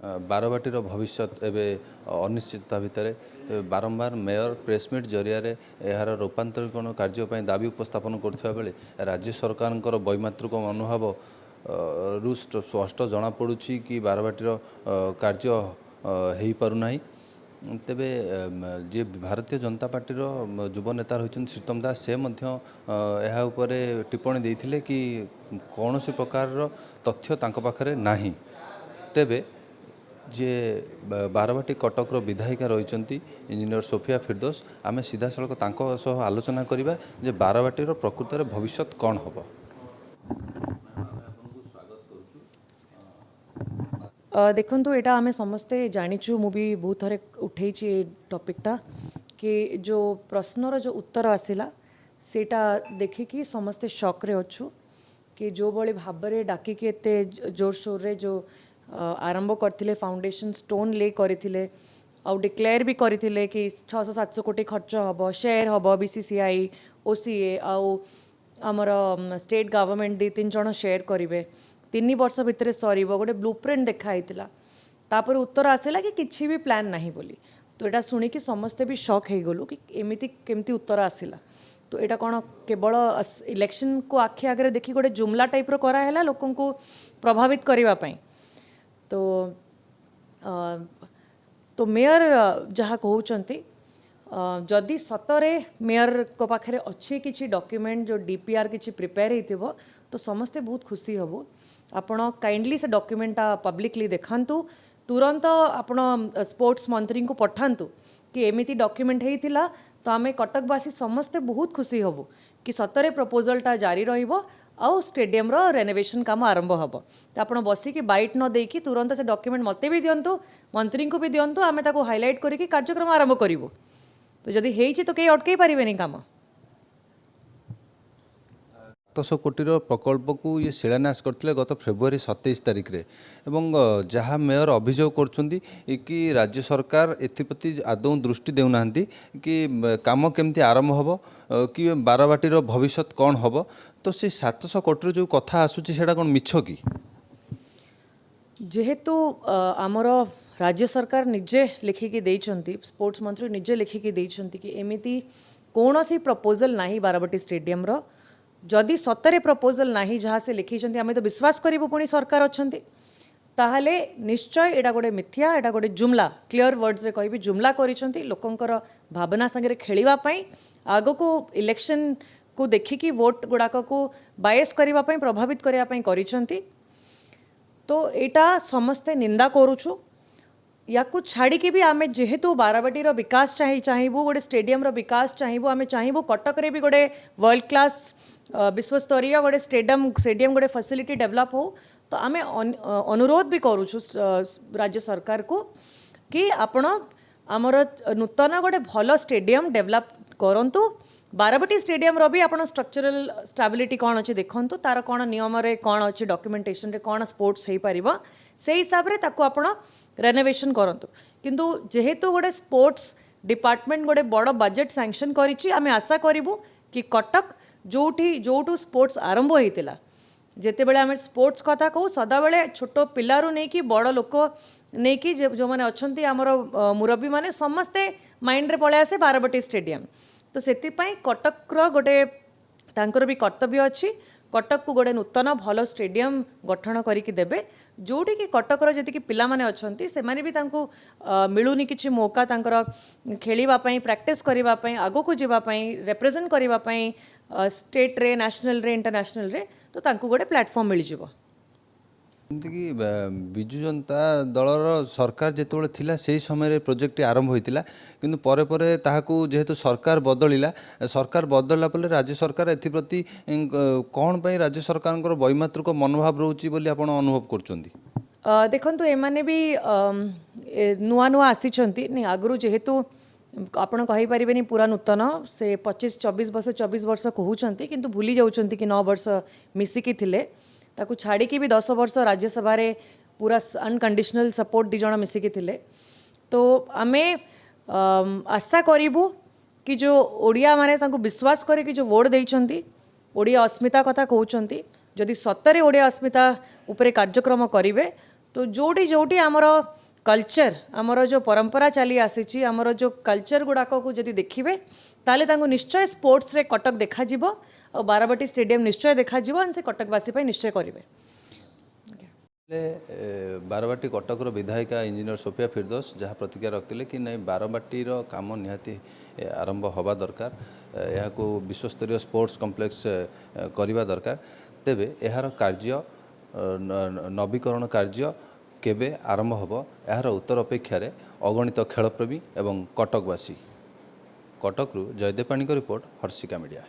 बारवाटीर भविष्य एवं अनिश्चितता भितर बारंबार मेयर प्रेसमिट जरिया यार रूपांतरीकरण कार्यपाई दाबी उपस्थापन करुवा बेले राज्य सरकार वैमात्रिक मनोभाव रु स्पष्ट जनापड़ कि बारवाटीर कार्य हो पारना। तेबे जे भारतीय जनता पार्टी युव नेता रही श्रीतम दास से टिप्पणी देते कि कौन सी प्रकार तथ्य तांको पाखरे नाही। तेबे जे बारवाटी कटक विधायिका रही इंजीनियर सोफिया फिरदोस आम सीधा सड़क आलोचना करवा जे बारवाटीर प्रकृत भविष्य कौन हम। देखु यहाँ आम समस्ते जाचु मुझे बहुत थर उठे टॉपिकटा कि जो प्रश्नर जो उत्तर आसला सेटा देखिकी समस्ते शॉक्रे अच्छु कि जो बड़ी भाव में डाकिकी एते जोरसोर रे जो आरंभ करथिले फाउंडेशन स्टोन ले करथिले आउ डिक्लेयर भी करथिले कि 600-700 कोटी खर्च हम शेयर हम बीसीसीआई ओसीए आउ आमर स्टेट गवर्नमेंट 2-3 जन शेयर करेंगे 3 वर्ष भितर सर गोटे ब्लूप्रिंट देखाई तापर उत्तर आसला कि किसी भी प्लान नहीं बोली। तो यहाँ शुणिकी समस्ते भी शॉक हो गलु कि एमती केमती उत्तर आसला। तो यहाँ कौन केवल इलेक्शन को आखि आगे देखी गोटे जुमला टाइप्र कराला लोक प्रभावित करने। तो मेयर जहाँ कहते जदि सतरे मेयर को पाखे अच्छी किसी डॉक्यूमेंट जो डीपीआर किसी प्रिपेयर हो तो समस्ते बहुत खुशी हबू। आपण काइंडली से डॉक्यूमेंटा पब्लिकली देखांतु तुरंत आपण स्पोर्ट्स मंत्री को पठांतु कि एमिति डॉक्यूमेंट होता तो आम कटकवासी समस्ते बहुत खुशी हबू कि सतरे प्रपोजलटा जारी रहिबो आउ स्टेडियम रो रेनोवेशन काम आरंभ हम। तो आप बसिकी बैट न देकी तुरंत से डॉक्यूमेंट मते भी दिंतु मंत्री को भी दिंतु आम ताको हाईलाइट करके कार्यक्रम आरंभ करूँ। तो जदि हेइछि तो कई अटकई पारिबेनी काम। 700 कोटी प्रकल्प को ये शिलान्यास करते गत फेब्रुआरी 27 तारिख रे एवं जहाँ मेयर अभियोग कर कि राज्य सरकार एप्रति आदौ दृष्टि देना कि काम केमती आरंभ हम कि बारवाटीर भविष्य कौन हम। तो से 700 कोटी जो कथा आसूची सेटा कौन मिछ कि जेहेतु आमर राज्य सरकार निजे लिखिकी देइछंती स्पोर्ट्स मंत्री निजे लिखिकी देइछंती कि एमिति कौनसी प्रपोजल नाही बारवाटी स्टेडियम रो जदि सतरे प्रपोजल नाही जहाँ से लिखी आम तो विश्वास करूँ पुणी सरकार अच्छा ताहले निश्चय एटा गोटे मिथ्या एटा गोटे जुमला क्लियर वर्ड्स रे कहबी जुमला करिसेंती लोकंकर भावना संगे खेलिबा पई आगो को इलेक्शन को देखिकी वोट गुड़ाक को बायस करबा पई प्रभावित करबा पई करिसेंती। तो एटा समस्ते निंदा करूछु या को छाड़ी के भी आम जेहेतु बारवाटी विकास चाहबू गोटे स्टेडियम विकास चाहबू आम चाहबू कटक रे भी गोटे वर्ल्ड क्लास विश्वस्तरीय गोटे स्टेडियम गोटे फैसिलिटी डेवलप हो। तो आम अनुरोध भी करूछु राज्य सरकार को कि आपण आमर नूतन गोटे भल स्टेडियम डेवलप करंतु बारवाटी स्टेडियम रो भी आपण स्ट्रक्चरल स्टेबिलिटी कौन अच्छे देखंतु तार कौन नियम रे कौन अच्छे डॉक्यूमेंटेशन रे कौन स्पोर्ट्स हो पारिबा से हिसाब रे ताको आपण रेनोवेशन करंतु। किंतु जेहेतु गोटे स्पोर्ट्स डिपार्टमेंट गोटे बड़ बजेट सैंक्शन करिछि आमे आशा करिवु कि कटक जोठू स्पोर्ट्स आरंभ होता जिते बड़े आम स्पोर्ट्स कथा कहूँ सदाबले छोट पिलारू नहीं कि बड़ लोक नहीं कि जो मैंने अच्छा आमर मुरब्बी मैंने समस्ते माइंड रे पड़े आसे बारवाटी स्टेडियम। तो से कटकर गोटे तांकर भी कर्तव्य अच्छी कटक को गोटे नूतन भल स्टेडियम गठन करके देबे जोटी कि कटकर जी पिला माने अच्छी से भी मिलूनी किसी मौका तांकर खेलिबा पई प्रैक्टिस करिबा पई आगो को जीवा पई रिप्रेजेंट करिबा पई स्टेट रे नेशनल रे इंटरनेशनल रे तो तांको गोटे प्लेटफॉर्म मिल जिवो। कि विजु जनता दलर सरकार जिते थिला से समय प्रोजेक्ट आरंभ होता किंतु परे परे ताहाकू जेहेतु सरकार बदलला परे राज्य सरकार एप्रति कौन पाई राज्य सरकार वैमात्रिक मनोभाव रोची बोली आपण अनुभव करछंती। देखंतु एमाने भी नुआ नुआ आसीचंती नहीं आगु जेहेतु आपण कहि परिबेनी पूरा नूतन से 24 वर्ष कहउचंती किंतु भूली जाउचंती कि 9 वर्ष मिसिकी थिले ताकू छाड़ी की भी 10 वर्ष राज्यसभा रे पूरा अनकंडीशनल सपोर्ट दी जण मिसिकी थिले। तो आमे आशा करिबू कि जो ओडिया माने तांको विश्वास करे कि जो वोट देइचंती ओडिया अस्मिता कथा कहउचंती जदि सतरे ओडिया अस्मिता उपरे कार्यक्रम करिवे तो जोटी जोटी आमर कल्चर आमर जो परंपरा चली आसी आमर जो कल्चर गुड़ाक को जदि देखिए ताले तांको निश्चय स्पोर्ट्स रे कटक देखा और बारवाटी स्टेडियम निश्चय देखा से कटकवासी निश्चय करेंगे। बारवाटी कटकर विधायिका इंजीनियर सोफिया फिरदौस जहाँ प्रतिक्रिया रखते कि नहीं बारवाटीर काम निहाती आरंभ हवा दरकार यह विश्वस्तरीय स्पोर्ट्स कॉम्प्लेक्स करने दरकार तेबे यार कार्य नवीकरण कार्य केबे आरंभ होब यार उत्तर अपेक्षार अगणित खेलप्रेमी एवं कटकवासी। कटकरू जयदेव पाणी रिपोर्ट हर्षिका मीडिया।